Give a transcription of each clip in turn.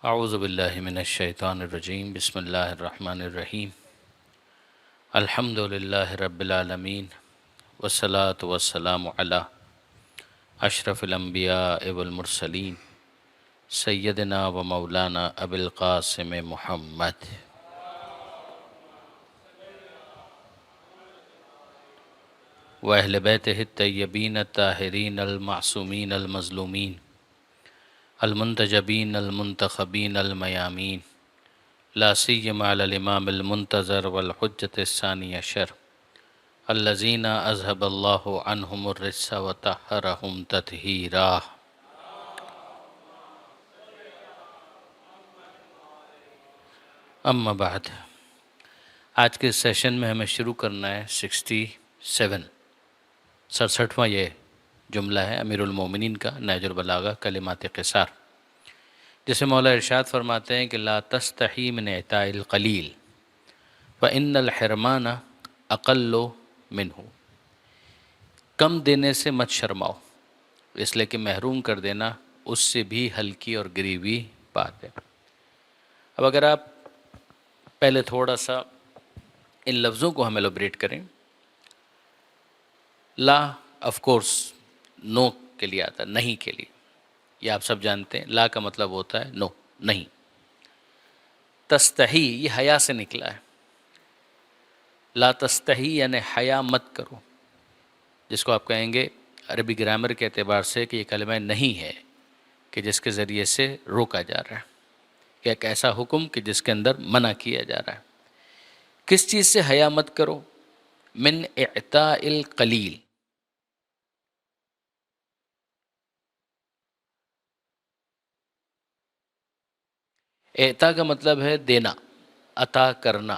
اعوذ باللہ من الشیطان الرجیم بسم اللہ الرحمن الرحیم الحمد للہ رب العالمین والصلاة والسلام علی اشرف الانبیاء والمرسلین سیدنا و مولانا ابی القاسم محمد و اہل بیتہ الطیبین الطاہرین المعصومین المظلومین المنتجبین المنتخبین المیامین لا سیما علی الامام المنتظر والحجۃ الثانی عشر الذین اذهب اللہ عنہم الرجس وطہرہم تطہیرا۔ اما بعد، آج کے سیشن میں ہمیں شروع کرنا ہے 67واں یہ جملہ ہے امیر المومنین کا نہج البلاغہ کلمات قصار، جس میں مولا ارشاد فرماتے ہیں کہ لا تستحی من اعطاء القلیل فإن الحرمان اقل منہ، کم دینے سے مت شرماؤ، اس لیے کہ محروم کر دینا اس سے بھی ہلکی اور گری ہوئی بات ہے۔ اب اگر آپ پہلے تھوڑا سا ان لفظوں کو ہم ایلوبریٹ کریں، لا آف کورس نو کے لیے آتا ہے، نہیں کے لیے، یہ آپ سب جانتے ہیں۔ لا کا مطلب ہوتا ہے نو، نہیں۔ تستحی یہ حیا سے نکلا ہے، لا تستحی یعنی حیا مت کرو، جس کو آپ کہیں گے عربی گرامر کے اعتبار سے کہ یہ کلمہ نہیں ہے کہ جس کے ذریعے سے روکا جا رہا ہے، کہ ایک ایسا حکم کہ جس کے اندر منع کیا جا رہا ہے۔ کس چیز سے حیا مت کرو؟ من اعطاء القلیل، اعطاء کا مطلب ہے دینا، عطا کرنا۔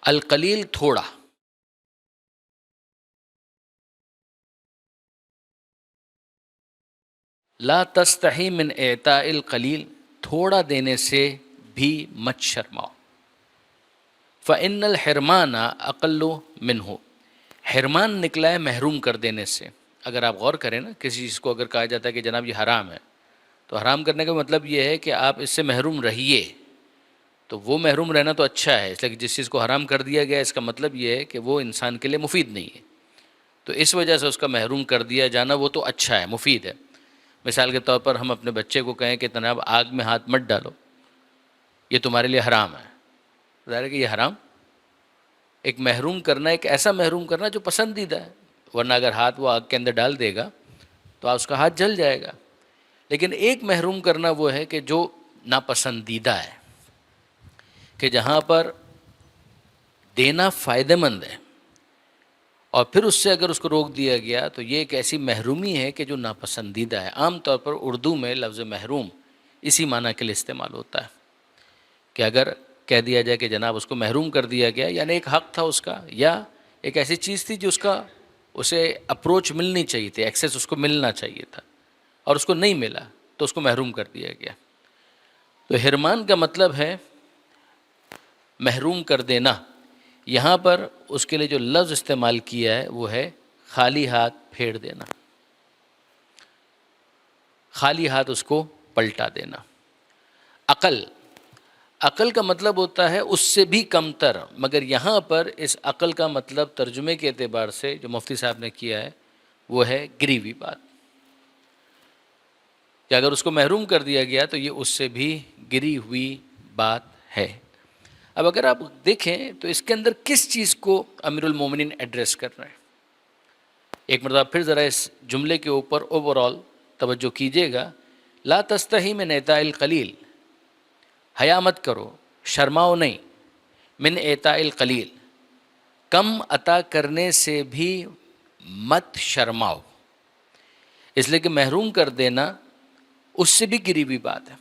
القلیل تھوڑا، لا تستحی من اعطاء القلیل، تھوڑا دینے سے بھی مت شرماؤ۔ فإن الحرمان اقل منہ، حرمان نکلا ہے محروم کر دینے سے۔ اگر آپ غور کریں نا، کسی چیز کو اگر کہا جاتا ہے کہ جناب یہ حرام ہے، تو حرام کرنے کا مطلب یہ ہے کہ آپ اس سے محروم رہیے، تو وہ محروم رہنا تو اچھا ہے، اس لیے کہ جس چیز کو حرام کر دیا گیا اس کا مطلب یہ ہے کہ وہ انسان کے لیے مفید نہیں ہے، تو اس وجہ سے اس کا محروم کر دیا جانا وہ تو اچھا ہے، مفید ہے۔ مثال کے طور پر ہم اپنے بچے کو کہیں کہ جناب آگ میں ہاتھ مت ڈالو، یہ تمہارے لیے حرام ہے، ظاہر ہے کہ یہ حرام، ایک محروم کرنا، ایک ایسا محروم کرنا جو پسندیدہ ہے، ورنہ اگر ہاتھ وہ آگ کے اندر ڈال دے گا تو اس کا ہاتھ جل جائے گا۔ لیکن ایک محروم کرنا وہ ہے کہ جو ناپسندیدہ ہے، کہ جہاں پر دینا فائدہ مند ہے اور پھر اس سے اگر اس کو روک دیا گیا تو یہ ایک ایسی محرومی ہے کہ جو ناپسندیدہ ہے۔ عام طور پر اردو میں لفظ محروم اسی معنی کے لیے استعمال ہوتا ہے کہ اگر کہہ دیا جائے کہ جناب اس کو محروم کر دیا گیا، یعنی ایک حق تھا اس کا، یا ایک ایسی چیز تھی جو اسے اپروچ ملنی چاہیے تھی، ایکسیس اس کو ملنا چاہیے تھا اور اس کو نہیں ملا تو اس کو محروم کر دیا گیا۔ تو حرمان کا مطلب ہے محروم کر دینا۔ یہاں پر اس کے لیے جو لفظ استعمال کیا ہے وہ ہے خالی ہاتھ پھیر دینا، خالی ہاتھ اس کو پلٹا دینا۔ عقل کا مطلب ہوتا ہے اس سے بھی کم تر، مگر یہاں پر اس عقل کا مطلب ترجمے کے اعتبار سے جو مفتی صاحب نے کیا ہے وہ ہے گری ہوئی بات، کہ اگر اس کو محروم کر دیا گیا تو یہ اس سے بھی گری ہوئی بات ہے۔ اب اگر آپ دیکھیں تو اس کے اندر کس چیز کو امیر المومنین ایڈریس کر رہے ہیں، ایک مرتبہ پھر ذرا اس جملے کے اوپر اوورال توجہ کیجیے گا۔ لا تستحی من اعطاء القلیل، حیا مت کرو، شرماؤ نہیں، من اعطاء القلیل، کم عطا کرنے سے بھی مت شرماؤ، اس لیے کہ محروم کر دینا اس سے بھی گری ہوئی بات ہے۔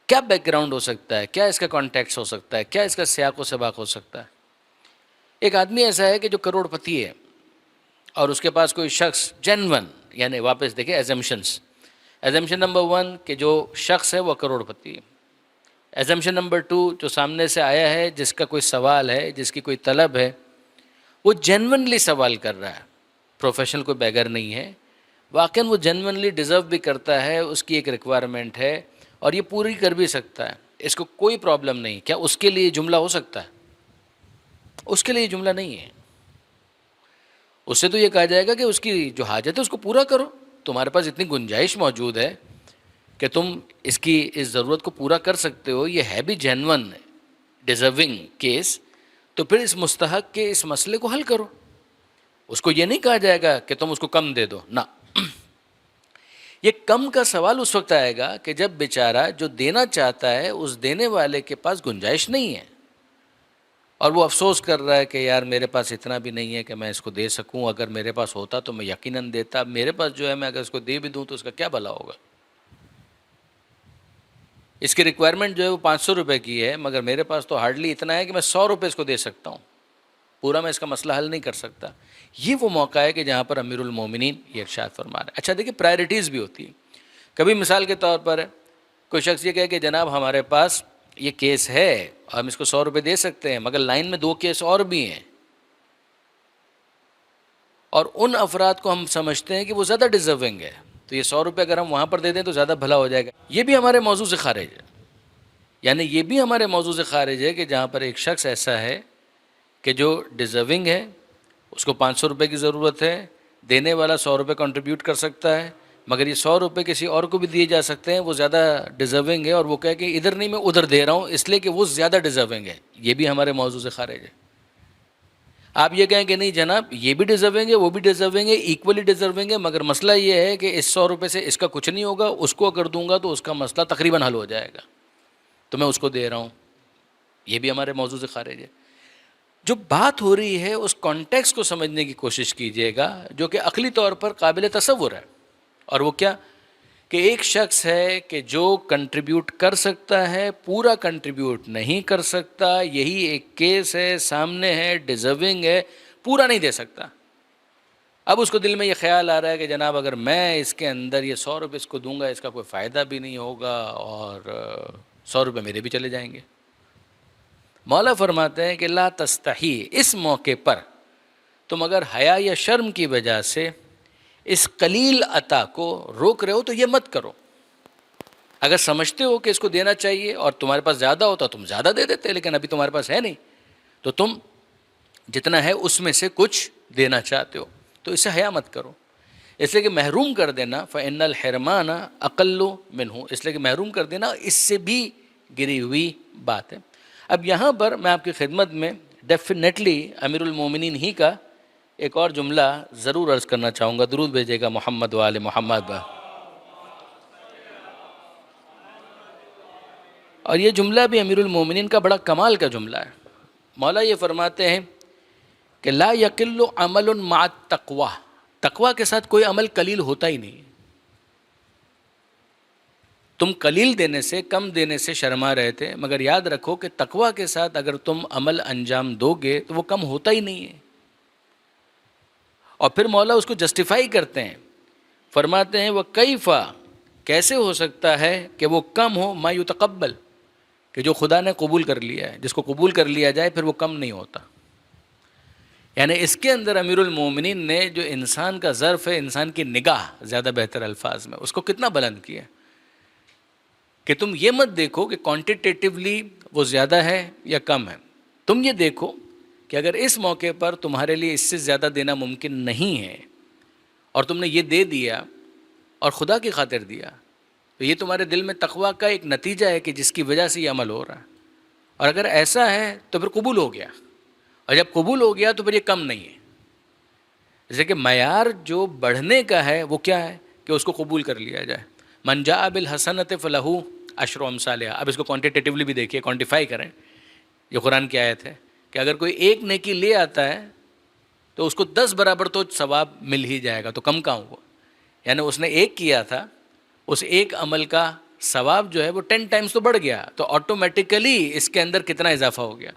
کیا بیک گراؤنڈ ہو سکتا ہے، کیا اس کا کانٹیکس ہو سکتا ہے، کیا اس کا سیاق و سباق ہو سکتا ہے؟ ایک آدمی ایسا ہے کہ جو کروڑ پتی ہے اور اس کے پاس کوئی شخص جینون، یعنی واپس دیکھیں ایزمپشن نمبر 1 کہ جو شخص ہے وہ کروڑ پتی ہے، ایزمپشن نمبر 2، جو سامنے سے آیا ہے، جس کا کوئی سوال ہے، جس کی کوئی طلب ہے، وہ جینونلی سوال کر رہا ہے، پروفیشنل کوئی بیگر نہیں ہے، واقعاً وہ جینونلی ڈیزرو بھی کرتا ہے، اس کی ایک ریکوائرمنٹ ہے اور یہ پوری کر بھی سکتا ہے، اس کو کوئی پرابلم نہیں. کیا اس کے لیے جملہ ہو سکتا ہے؟ اس کے لیے یہ جملہ نہیں ہے. اس سے تو یہ کہا جائے گا کہ اس کی جو حاجت ہے اس کو پورا کرو، تمہارے پاس اتنی گنجائش موجود ہے کہ تم اس کی اس ضرورت کو پورا کر سکتے ہو، یہ ہے بھی جینون ڈیزرونگ کیس، تو پھر اس مستحق کے اس مسئلے کو حل کرو. اس کو یہ نہیں کہا جائے گا کہ تم اس کو کم دے دو، نہ. یہ کم کا سوال اس وقت آئے گا کہ جب بیچارہ جو دینا چاہتا ہے اس دینے والے کے پاس گنجائش نہیں ہے، اور وہ افسوس کر رہا ہے کہ یار میرے پاس اتنا بھی نہیں ہے کہ میں اس کو دے سکوں، اگر میرے پاس ہوتا تو میں یقیناً دیتا، میرے پاس جو ہے میں اگر اس کو دے بھی دوں تو اس کا کیا بھلا ہوگا. اس کی ریکوائرمنٹ جو ہے وہ 500 روپے کی ہے، مگر میرے پاس تو ہارڈلی اتنا ہے کہ میں 100 روپے اس کو دے سکتا ہوں، پورا میں اس کا مسئلہ حل نہیں کر سکتا. یہ وہ موقع ہے کہ جہاں پر امیر المومنین یہ ارشاد فرما رہے ہیں. اچھا دیکھیں، پرائرٹیز بھی ہوتی ہیں. کبھی مثال کے طور پر کوئی شخص یہ کہے کہ جناب ہمارے پاس یہ کیس ہے، ہم اس کو 100 روپے دے سکتے ہیں، مگر لائن میں 2 کیس اور بھی ہیں، اور ان افراد کو ہم سمجھتے ہیں کہ وہ زیادہ ڈیزرونگ ہے، تو یہ 100 روپے اگر ہم وہاں پر دے دیں تو زیادہ بھلا ہو جائے گا. یہ بھی ہمارے موضوع سے خارج ہے. یعنی یہ بھی ہمارے موضوع سے خارج ہے کہ جہاں پر ایک شخص ایسا ہے کہ جو ڈیزرونگ ہے، اس کو 500 روپے کی ضرورت ہے، دینے والا 100 روپے کنٹریبیوٹ کر سکتا ہے، مگر یہ 100 روپے کسی اور کو بھی دیے جا سکتے ہیں، وہ زیادہ ڈیزرونگ ہے، اور وہ کہے کہ ادھر نہیں میں ادھر دے رہا ہوں اس لیے کہ وہ زیادہ ڈیزرونگ ہے. یہ بھی ہمارے موضوع سے خارج ہے. آپ یہ کہیں کہ نہیں جناب یہ بھی ڈیزرونگ ہے، وہ بھی ڈیزرونگ ہے، ایکولی ڈیزرونگ ہے، مگر مسئلہ یہ ہے کہ اس 100 روپے سے اس کا کچھ نہیں ہوگا، اس کو اگر دوں گا تو اس کا مسئلہ تقریباً حل ہو جائے گا، تو میں اس کو دے رہا ہوں. یہ بھی ہمارے موضوع سے خارج ہے. جو بات ہو رہی ہے اس کانٹیکس کو سمجھنے کی کوشش کیجیے گا، جو کہ عقلی طور پر قابل تصور ہے. اور وہ کیا کہ ایک شخص ہے کہ جو کنٹریبیوٹ کر سکتا ہے، پورا کنٹریبیوٹ نہیں کر سکتا. یہی ایک کیس ہے، سامنے ہے، ڈیزرونگ ہے، پورا نہیں دے سکتا. اب اس کو دل میں یہ خیال آ رہا ہے کہ جناب اگر میں اس کے اندر یہ 100 روپے اس کو دوں گا، اس کا کوئی فائدہ بھی نہیں ہوگا، اور 100 روپے میرے بھی چلے جائیں گے. مولا فرماتے ہیں کہ لا تستحی، اس موقع پر تم اگر حیا یا شرم کی وجہ سے اس قلیل عطا کو روک رہے ہو تو یہ مت کرو. اگر سمجھتے ہو کہ اس کو دینا چاہیے اور تمہارے پاس زیادہ ہوتا تم زیادہ دے دیتے، لیکن ابھی تمہارے پاس ہے نہیں، تو تم جتنا ہے اس میں سے کچھ دینا چاہتے ہو، تو اسے حیا مت کرو. اس لیے کہ محروم کر دینا فإن الحرمان اقل منہ، اس لیے کہ محروم کر دینا اس سے بھی گری ہوئی بات ہے. اب یہاں پر میں آپ کی خدمت میں ڈیفینیٹلی امیر المومنین ہی کا ایک اور جملہ ضرور عرض کرنا چاہوں گا. درود بھیجے گا محمد وآل محمد. اور یہ جملہ بھی امیر المومنین کا بڑا کمال کا جملہ ہے. مولا یہ فرماتے ہیں کہ لا یقل عمل مع التقوی، تقوی کے ساتھ کوئی عمل قلیل ہوتا ہی نہیں. تم قلیل دینے سے، کم دینے سے شرما رہے تھے، مگر یاد رکھو کہ تقوی کے ساتھ اگر تم عمل انجام دو گے تو وہ کم ہوتا ہی نہیں ہے. اور پھر مولا اس کو جسٹیفائی کرتے ہیں، فرماتے ہیں وَكَيْفَ، کیسے ہو سکتا ہے کہ وہ کم ہو ما یتقبل، کہ جو خدا نے قبول کر لیا ہے، جس کو قبول کر لیا جائے پھر وہ کم نہیں ہوتا. یعنی اس کے اندر امیر المومنین نے جو انسان کا ظرف ہے، انسان کی نگاہ، زیادہ بہتر الفاظ میں، اس کو کتنا بلند کیا کہ تم یہ مت دیکھو کہ کوانٹیٹیولی وہ زیادہ ہے یا کم ہے. تم یہ دیکھو کہ اگر اس موقع پر تمہارے لیے اس سے زیادہ دینا ممکن نہیں ہے اور تم نے یہ دے دیا اور خدا کی خاطر دیا، تو یہ تمہارے دل میں تقویٰ کا ایک نتیجہ ہے کہ جس کی وجہ سے یہ عمل ہو رہا ہے. اور اگر ایسا ہے تو پھر قبول ہو گیا، اور جب قبول ہو گیا تو پھر یہ کم نہیں ہے. جیسے کہ معیار جو بڑھنے کا ہے وہ کیا ہے کہ اس کو قبول کر لیا جائے. من جاء بالحسنۃ فلہ عشر امثالھا. اب اس کو کوانٹیٹیولی بھی دیکھیے، کوانٹیفائی کریں. یہ قرآن کی آیت ہے کہ اگر کوئی ایک نیکی لے آتا ہے تو اس کو 10 برابر تو ثواب مل ہی جائے گا، تو کم کہاں ہوا. یعنی اس نے ایک کیا تھا، اس ایک عمل کا ثواب جو ہے وہ 10 ٹائمز تو بڑھ گیا، تو آٹومیٹیکلی اس کے اندر کتنا اضافہ ہو گیا.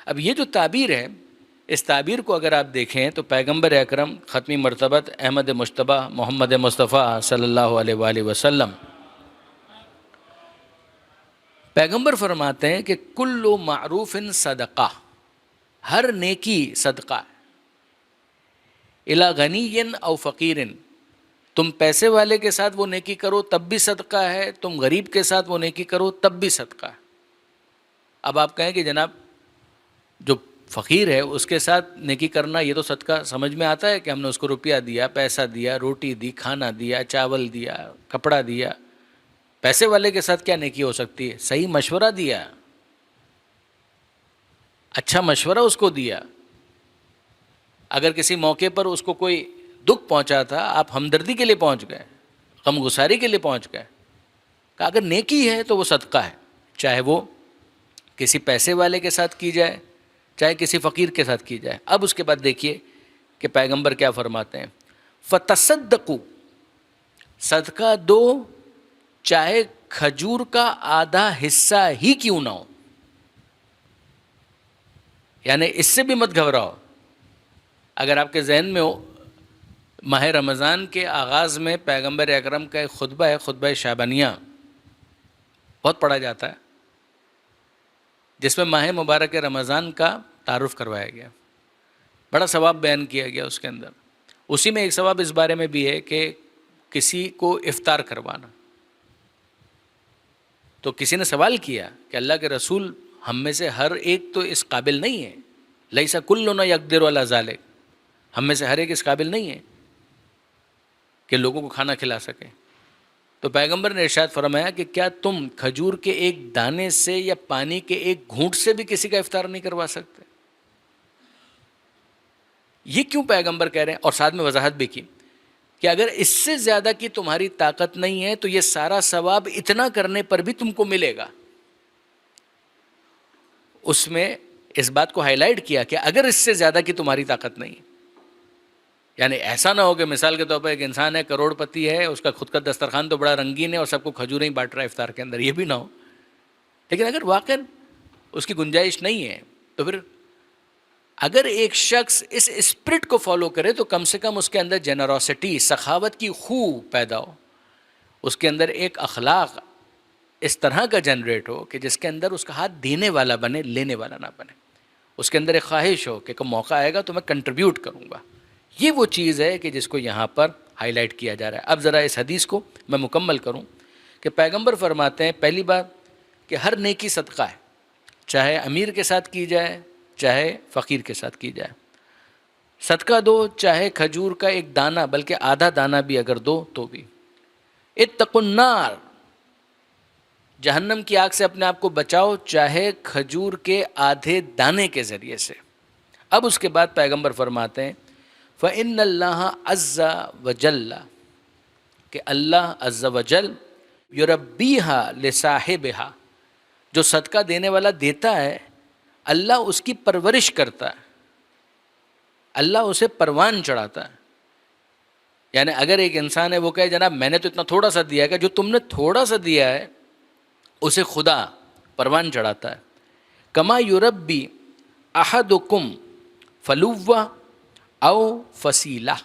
اب یہ جو تعبیر ہے، اس تعبیر کو اگر آپ دیکھیں تو پیغمبر اکرم ختمی مرتبت احمد مجتبی محمد مصطفیٰ صلی اللہ علیہ وآلہ وسلم پیغمبر فرماتے ہیں کہ کل معروف صدقہ، ہر نیکی صدقہ ہے، الا غنی او فقیر، تم پیسے والے کے ساتھ وہ نیکی کرو تب بھی صدقہ ہے، تم غریب کے ساتھ وہ نیکی کرو تب بھی صدقہ ہے۔ اب آپ کہیں کہ جناب جو فقیر ہے اس کے ساتھ نیکی کرنا یہ تو صدقہ سمجھ میں آتا ہے کہ ہم نے اس کو روپیہ دیا، پیسہ دیا، روٹی دی، کھانا دیا، چاول دیا، کپڑا دیا، پیسے والے کے ساتھ کیا نیکی ہو سکتی ہے؟ صحیح مشورہ دیا، اچھا مشورہ اس کو دیا، اگر کسی موقع پر اس کو کوئی دکھ پہنچا تھا آپ ہمدردی کے لیے پہنچ گئے، غم گساری کے لیے پہنچ گئے، کہ اگر نیکی ہے تو وہ صدقہ ہے، چاہے وہ کسی پیسے والے کے ساتھ کی جائے چاہے کسی فقیر کے ساتھ کی جائے۔ اب اس کے بعد دیکھیے کہ پیغمبر کیا فرماتے ہیں، فتصدقوا، صدقہ دو چاہے کھجور کا آدھا حصہ ہی کیوں نہ ہو، یعنی اس سے بھی مت گھبراؤ۔ اگر آپ کے ذہن میں ہو، ماہ رمضان کے آغاز میں پیغمبر اکرم کا ایک خطبہ ہے، خطبہ شعبانیہ، بہت پڑھا جاتا ہے، جس میں ماہ مبارک رمضان کا تعارف کروایا گیا، بڑا ثواب بیان کیا گیا اس کے اندر۔ اسی میں ایک ثواب اس بارے میں بھی ہے کہ کسی کو افطار کروانا۔ تو کسی نے سوال کیا کہ اللہ کے رسول ہم میں سے ہر ایک تو اس قابل نہیں ہے، لیسا کلنا یقدر علی ذلک، ہم میں سے ہر ایک اس قابل نہیں ہے کہ لوگوں کو کھانا کھلا سکے۔ تو پیغمبر نے ارشاد فرمایا کہ کیا تم کھجور کے ایک دانے سے یا پانی کے ایک گھونٹ سے بھی کسی کا افطار نہیں کروا سکتے؟ یہ کیوں پیغمبر کہہ رہے ہیں؟ اور ساتھ میں وضاحت بھی کی کہ اگر اس سے زیادہ کی تمہاری طاقت نہیں ہے تو یہ سارا ثواب اتنا کرنے پر بھی تم کو ملے گا۔ اس میں اس بات کو ہائی لائٹ کیا کہ اگر اس سے زیادہ کی تمہاری طاقت نہیں، یعنی ایسا نہ ہو کہ مثال کے طور پر ایک انسان ہے، کروڑ پتی ہے، اس کا خود کا دسترخوان تو بڑا رنگین ہے اور سب کو کھجوریں ہی بانٹ رہا ہے افطار کے اندر، یہ بھی نہ ہو۔ لیکن اگر واقعا اس کی گنجائش نہیں ہے تو پھر اگر ایک شخص اس اسپرٹ کو فالو کرے تو کم سے کم اس کے اندر جنروسٹی، سخاوت کی خو پیدا ہو، اس کے اندر ایک اخلاق اس طرح کا جنریٹ ہو کہ جس کے اندر اس کا ہاتھ دینے والا بنے، لینے والا نہ بنے، اس کے اندر ایک خواہش ہو کہ موقع آئے گا تو میں کنٹریبیوٹ کروں گا۔ یہ وہ چیز ہے کہ جس کو یہاں پر ہائی لائٹ کیا جا رہا ہے۔ اب ذرا اس حدیث کو میں مکمل کروں کہ پیغمبر فرماتے ہیں پہلی بات کہ ہر نیکی صدقہ ہے، چاہے امیر کے ساتھ کی جائے چاہے فقیر کے ساتھ کی جائے، صدقہ دو چاہے کھجور کا ایک دانہ بلکہ آدھا دانہ بھی اگر دو تو بھی۔ اتقوا النار، جہنم کی آگ سے اپنے آپ کو بچاؤ چاہے کھجور کے آدھے دانے کے ذریعے سے۔ اب اس کے بعد پیغمبر فرماتے ہیں فَإِنَّ اللَّهَ عَزَّ وَجَلَّ، کہ اللہ عز وجل یربیہا لصاحبہا، جو صدقہ دینے والا دیتا ہے اللہ اس کی پرورش کرتا ہے، اللہ اسے پروان چڑھاتا ہے۔ یعنی اگر ایک انسان ہے وہ کہے جناب میں نے تو اتنا تھوڑا سا دیا ہے، کہ جو تم نے تھوڑا سا دیا ہے اسے خدا پروان چڑھاتا ہے۔ کما یربی احدکم فلوہ او فصیلہ،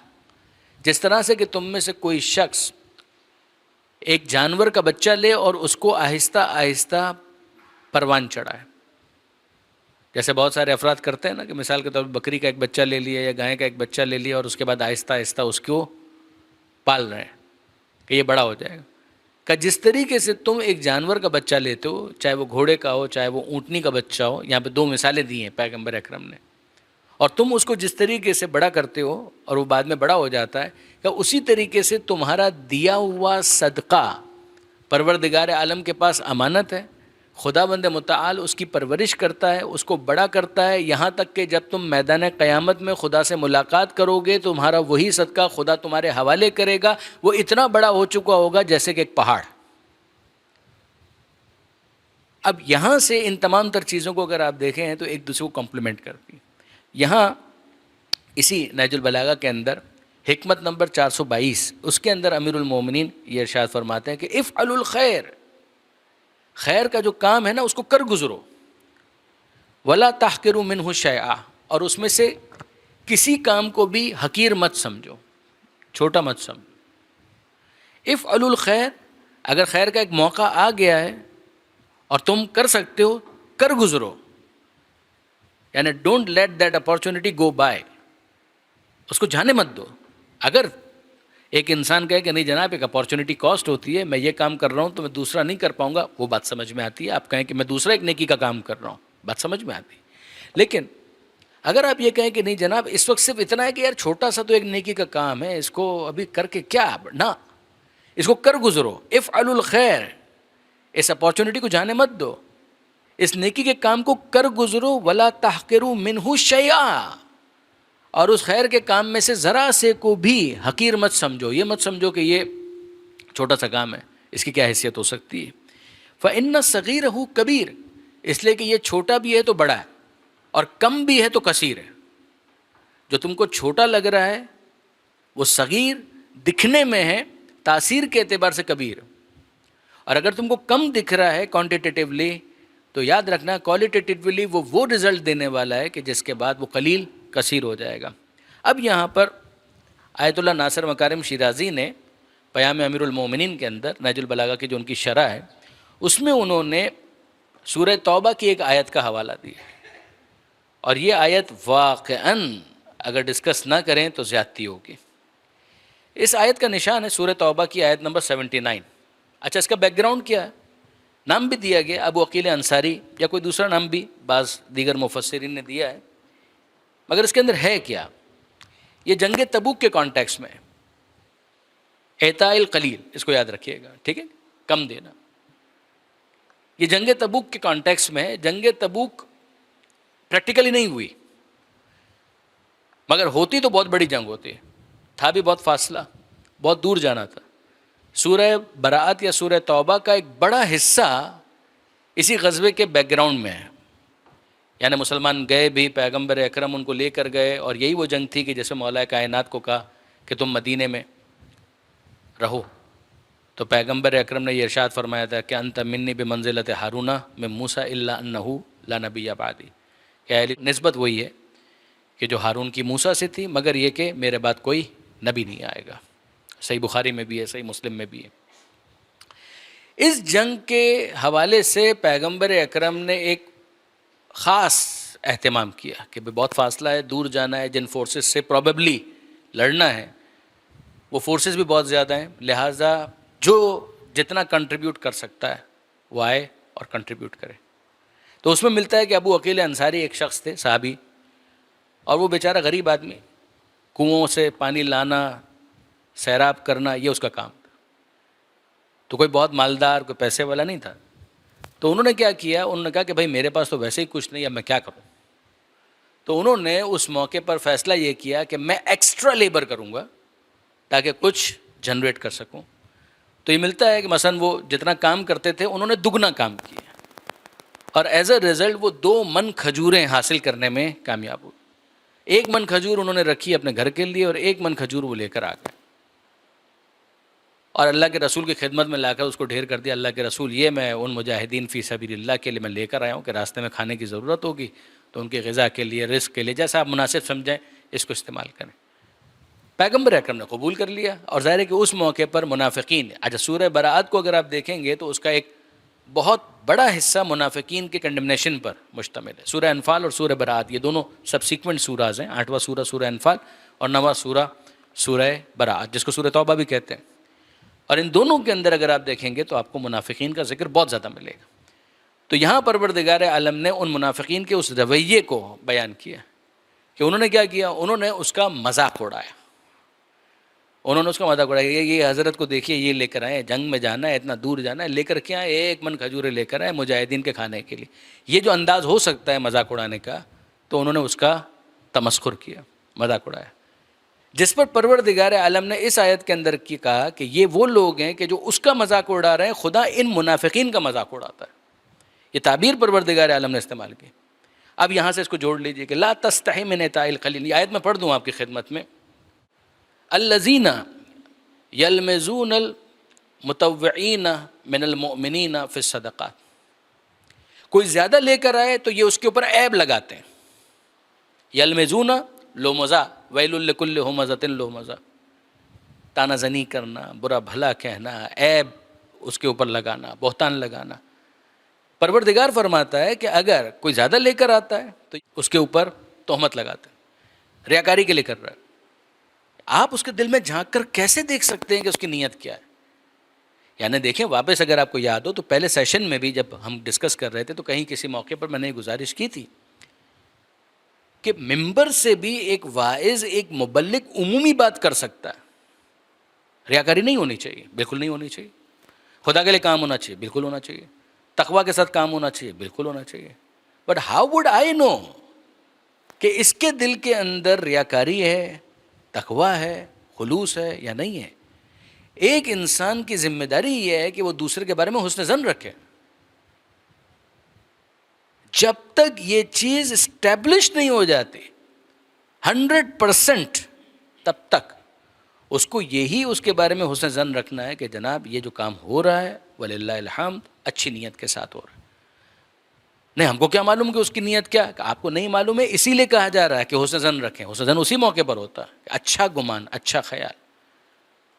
جس طرح سے کہ تم میں سے کوئی شخص ایک جانور کا بچہ لے اور اس کو آہستہ آہستہ پروان چڑھائے۔ جیسے بہت سارے افراد کرتے ہیں نا کہ مثال کے طور پر بکری کا ایک بچہ لے لیا یا گائے کا ایک بچہ لے لیا اور اس کے بعد آہستہ آہستہ اس کو پال رہے ہیں کہ یہ بڑا ہو جائے گا۔ کہ جس طریقے سے تم ایک جانور کا بچہ لیتے ہو، چاہے وہ گھوڑے کا ہو چاہے وہ اونٹنی کا بچہ ہو، یہاں پہ دو مثالیں دی ہیں پیغمبر اکرم نے، اور تم اس کو جس طریقے سے بڑا کرتے ہو اور وہ بعد میں بڑا ہو جاتا ہے، کہ اسی طریقے سے تمہارا دیا ہوا صدقہ پروردگار عالم کے پاس امانت ہے، خدا بند متعال اس کی پرورش کرتا ہے، اس کو بڑا کرتا ہے، یہاں تک کہ جب تم میدان قیامت میں خدا سے ملاقات کرو گے تو تمہارا وہی صدقہ خدا تمہارے حوالے کرے گا، وہ اتنا بڑا ہو چکا ہوگا جیسے کہ ایک پہاڑ۔ اب یہاں سے ان تمام تر چیزوں کو اگر آپ دیکھیں تو ایک دوسرے کو کمپلیمنٹ کرتی ہیں۔ یہاں اسی نہج البلاغہ کے اندر حکمت نمبر 422 اس کے اندر امیر المومنین یہ ارشاد فرماتے ہیں کہ افعلوا الخیر، خیر کا جو کام ہے نا اس کو کر گزرو، ولا تحقروا منہ شیئا، اور اس میں سے کسی کام کو بھی حقیر مت سمجھو، چھوٹا مت سمجھو۔ افعلوا الخیر، اگر خیر کا ایک موقع آ گیا ہے اور تم کر سکتے ہو کر گزرو، یعنی don't let that opportunity go by, اس کو جانے مت دو. اگر ایک انسان کہے کہ نہیں جناب ایک اپارچونیٹی کاسٹ ہوتی ہے، میں یہ کام کر رہا ہوں تو میں دوسرا نہیں کر پاؤں گا، وہ بات سمجھ میں آتی ہے. آپ کہیں کہ میں دوسرا ایک نیکی کا کام کر رہا ہوں، بات سمجھ میں آتی ہے. لیکن اگر آپ یہ کہیں کہ نہیں جناب اس وقت صرف اتنا ہے کہ یار چھوٹا سا تو ایک نیکی کا کام ہے، اس کو ابھی کر کے کیا، نہ، اس کو کر گزرو. افعلوا الخیر، اس اپارچونیٹی کو جانے مت دو، اس نیکی کے کام کو کر گزرو. ولا تحقروا منہ شیئا، اور اس خیر کے کام میں سے ذرا سے کو بھی حقیر مت سمجھو. یہ مت سمجھو کہ یہ چھوٹا سا کام ہے، اس کی کیا حیثیت ہو سکتی ہے. فإن صغیرہ کبیر، اس لیے کہ یہ چھوٹا بھی ہے تو بڑا ہے، اور کم بھی ہے تو کثیر ہے. جو تم کو چھوٹا لگ رہا ہے وہ صغیر دکھنے میں ہے، تاثیر کے اعتبار سے کبیر. اور اگر تم کو کم دکھ رہا ہے کوانٹیٹیولی تو یاد رکھنا کوالٹیٹیولی وہ رزلٹ دینے والا ہے کہ جس کے بعد وہ قلیل کثیر ہو جائے گا. اب یہاں پر آیت اللہ ناصر مکارم شیرازی نے پیام امیر المومنین کے اندر نہج البلاغہ کی جو ان کی شرح ہے اس میں انہوں نے سورہ توبہ کی ایک آیت کا حوالہ دیا، اور یہ آیت واقعاً اگر ڈسکس نہ کریں تو زیادتی ہوگی. اس آیت کا نشان ہے سورہ توبہ کی آیت نمبر 79. اچھا، اس کا بیک گراؤنڈ کیا ہے؟ نام بھی دیا گیا ابو عقیل انصاری، یا کوئی دوسرا نام بھی بعض دیگر مفسرین نے دیا ہے، مگر اس کے اندر ہے کیا؟ یہ جنگ تبوک کے کانٹیکس میں اعطاء القلیل، اس کو یاد رکھیے گا، ٹھیک ہے، کم دینا. یہ جنگ تبوک کے کانٹیکس میں ہے. جنگ تبوک پریکٹیکلی نہیں ہوئی، مگر ہوتی تو بہت بڑی جنگ ہوتی، تھا بھی بہت فاصلہ، بہت دور جانا تھا. سورہ براءت یا سورہ توبہ کا ایک بڑا حصہ اسی غزوے کے بیک گراؤنڈ میں ہے. یعنی مسلمان گئے بھی، پیغمبر اکرم ان کو لے کر گئے، اور یہی وہ جنگ تھی کہ جیسے مولا کائنات کو کہا کہ تم مدینے میں رہو، تو پیغمبر اکرم نے یہ ارشاد فرمایا تھا کہ انت منی بمنزلت ہارون من موسیٰ الا انہ لا نبی بعدی، کہ نسبت وہی ہے کہ جو ہارون کی موسیٰ سے تھی، مگر یہ کہ میرے بعد کوئی نبی نہیں آئے گا. صحیح بخاری میں بھی ہے، صحیح مسلم میں بھی ہے. اس جنگ کے حوالے سے پیغمبر اکرم نے ایک خاص اہتمام کیا کہ بہت فاصلہ ہے، دور جانا ہے، جن فورسز سے پروبیبلی لڑنا ہے وہ فورسز بھی بہت زیادہ ہیں، لہٰذا جو جتنا کنٹریبیوٹ کر سکتا ہے وہ آئے اور کنٹریبیوٹ کرے. تو اس میں ملتا ہے کہ ابو عقیل انصاری ایک شخص تھے، صحابی، اور وہ بیچارہ غریب آدمی، کنوؤں سے پانی لانا، سیراب کرنا، یہ اس کا کام تھا. تو کوئی بہت مالدار، کوئی پیسے والا نہیں تھا. تو انہوں نے کیا کیا؟ انہوں نے کہا کہ بھائی میرے پاس تو ویسے ہی کچھ نہیں، اب میں کیا کروں؟ تو انہوں نے اس موقع پر فیصلہ یہ کیا کہ میں ایکسٹرا لیبر کروں گا تاکہ کچھ جنریٹ کر سکوں. تو یہ ملتا ہے کہ مثلا وہ جتنا کام کرتے تھے انہوں نے دگنا کام کیا، اور ایز اے ریزلٹ وہ 2 من کھجوریں حاصل کرنے میں کامیاب ہوئے. 1 من کھجور انہوں نے رکھی اپنے گھر کے لیے، اور 1 من کھجور وہ لے کر آ گئے، اور اللہ کے رسول کی خدمت میں لا کر اس کو ڈھیر کر دیا. اللہ کے رسول، یہ میں ان مجاہدین فی سبیل اللہ کے لیے میں لے کر آیا ہوں کہ راستے میں کھانے کی ضرورت ہوگی تو ان کی غذا کے لیے، رزق کے لیے، جیسا آپ مناسب سمجھیں اس کو استعمال کریں. پیغمبر اکرم نے قبول کر لیا. اور ظاہر ہے کہ اس موقع پر منافقین، اچھا سورہ براءت کو اگر آپ دیکھیں گے تو اس کا ایک بہت بڑا حصہ منافقین کے کنڈمنیشن پر مشتمل ہے. سورہ انفال اور سورہ براءت یہ دونوں سبسیکوینٹ سوراز ہیں، 8واں سورہ سورہ انفال اور 9واں سورہ سورہ براءت، جس کو سورہ توبہ بھی کہتے ہیں. اور ان دونوں کے اندر اگر آپ دیکھیں گے تو آپ کو منافقین کا ذکر بہت زیادہ ملے گا. تو یہاں پروردگار عالم نے ان منافقین کے اس رویے کو بیان کیا کہ انہوں نے کیا کیا، انہوں نے اس کا مذاق اڑایا. انہوں نے اس کا مذاق اڑایا، یہ حضرت کو دیکھیے، یہ لے کر آئے، جنگ میں جانا ہے، اتنا دور جانا ہے، لے کر کیا آئے؟ 1 من کھجورے لے کر آئے مجاہدین کے کھانے کے لیے. یہ جو انداز ہو سکتا ہے مذاق اڑانے کا، تو انہوں نے اس کا تمسخر کیا، مذاق اڑایا. جس پر پروردگار عالم نے اس آیت کے اندر کی کہا کہ یہ وہ لوگ ہیں کہ جو اس کا مذاق اڑا رہے ہیں، خدا ان منافقین کا مذاق اڑاتا ہے. یہ تعبیر پروردگار عالم نے استعمال کی. اب یہاں سے اس کو جوڑ لیجئے کہ لا تستحی من اعطاء القلیل. یہ آیت میں پڑھ دوں آپ کی خدمت میں. الذین یلمزون المتطوعین من المؤمنین فی الصدقات. کوئی زیادہ لے کر آئے تو یہ اس کے اوپر عیب لگاتے ہیں. یلمزون لومزہ، ویل لکل ہمزۃ لومزہ، تانا زنی کرنا، برا بھلا کہنا، عیب اس کے اوپر لگانا، بہتان لگانا. پروردگار فرماتا ہے کہ اگر کوئی زیادہ لے کر آتا ہے تو اس کے اوپر تہمت لگاتے ہیں، ریاکاری کے لیے کر رہا ہے۔ آپ اس کے دل میں جھانک کر کیسے دیکھ سکتے ہیں کہ اس کی نیت کیا ہے؟ یعنی دیکھیں، واپس اگر آپ کو یاد ہو تو پہلے سیشن میں بھی جب ہم ڈسکس کر رہے تھے تو کہیں کسی موقع پر میں نے گزارش کی تھی کہ ممبر سے بھی ایک واعظ، ایک مبلغ عمومی بات کر سکتا ہے، ریاکاری نہیں ہونی چاہیے، بالکل نہیں ہونی چاہیے، خدا کے لیے کام ہونا چاہیے، بالکل ہونا چاہیے، تقوی کے ساتھ کام ہونا چاہیے، بالکل ہونا چاہیے۔ بٹ ہاؤ وڈ آئی نو کہ اس کے دل کے اندر ریاکاری ہے، تقوی ہے، خلوص ہے یا نہیں ہے؟ ایک انسان کی ذمہ داری یہ ہے کہ وہ دوسرے کے بارے میں حسن ظن رکھے۔ جب تک یہ چیز اسٹیبلش نہیں ہو جاتی 100%، تب تک اس کو یہی اس کے بارے میں حسن ظن رکھنا ہے کہ جناب یہ جو کام ہو رہا ہے وللہ الحمد اچھی نیت کے ساتھ ہو رہا ہے۔ نہیں، ہم کو کیا معلوم کہ اس کی نیت کیا ہے؟ کہ آپ کو نہیں معلوم ہے، اسی لیے کہا جا رہا ہے کہ حسن ظن رکھیں۔ حسن ظن اسی موقع پر ہوتا ہے، اچھا گمان، اچھا خیال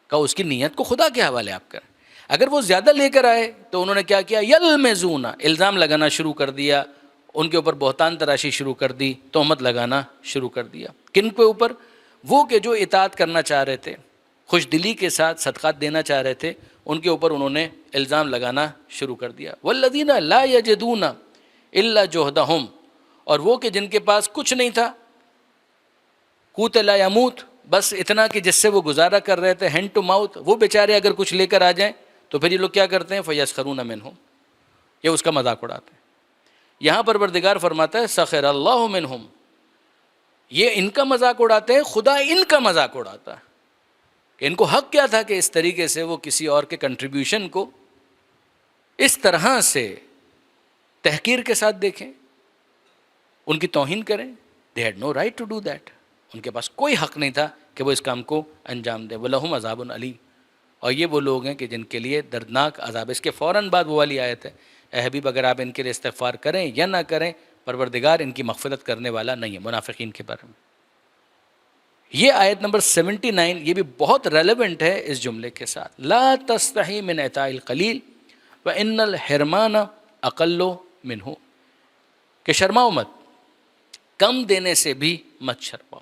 کا، اس کی نیت کو خدا کے حوالے آپ کریں۔ اگر وہ زیادہ لے کر آئے تو انہوں نے کیا کیا؟ یلمزون، الزام لگانا شروع کر دیا، ان کے اوپر بہتان تراشی شروع کر دی، تہمت لگانا شروع کر دیا۔ کن کے اوپر؟ وہ کہ جو اطاعت کرنا چاہ رہے تھے، خوش دلی کے ساتھ صدقات دینا چاہ رہے تھے، ان کے اوپر انہوں نے الزام لگانا شروع کر دیا۔ والذین لا یجدون الا جہدہم، اور وہ کہ جن کے پاس کچھ نہیں تھا، قوت لا یموت، بس اتنا کہ جس سے وہ گزارا کر رہے تھے، ہینڈ ٹو ماؤتھ، وہ بیچارے اگر کچھ لے کر آ جائیں تو پھر یہ لوگ کیا کرتے ہیں؟ فیسخرون منہم، یہ اس کا مذاق اڑاتے ہیں۔ یہاں پروردگار فرماتا ہے سخر اللہ منہم، یہ ان کا مذاق اڑاتے ہیں، خدا ان کا مذاق اڑاتا ہے کہ ان کو حق کیا تھا کہ اس طریقے سے وہ کسی اور کے کنٹریبیوشن کو اس طرح سے تحقیر کے ساتھ دیکھیں، ان کی توہین کریں۔ They had no right to do that, ان کے پاس کوئی حق نہیں تھا کہ وہ اس کام کو انجام دیں۔ وَلَهُمْ عَذَابٌ عَلِيمٌ، اور یہ وہ لوگ ہیں کہ جن کے لیے دردناک عذاب۔ اس کے فوراً بعد وہ والی آیت ہے، اے حبیب اگر آپ ان کے لیے استغفار کریں یا نہ کریں، پروردگار ان کی مغفرت کرنے والا نہیں ہے، منافقین کے بارے میں۔ یہ آیت نمبر 79 یہ بھی بہت ریلیونٹ ہے اس جملے کے ساتھ، لا تستحی من اعطاء القلیل وان الحرمان اقل منہ، کہ شرماؤ مت، کم دینے سے بھی مت شرماؤ۔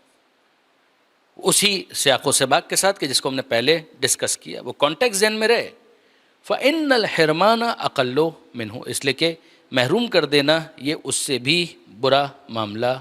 اسی سیاق و سباق کے ساتھ کہ جس کو ہم نے پہلے ڈسکس کیا، وہ کانٹیکس ذہن میں رہے۔ فَإِنَّ الْحِرْمَانَ أَقَلُّ مِنْهُ، اس لیے کہ محروم کر دینا یہ اس سے بھی برا معاملہ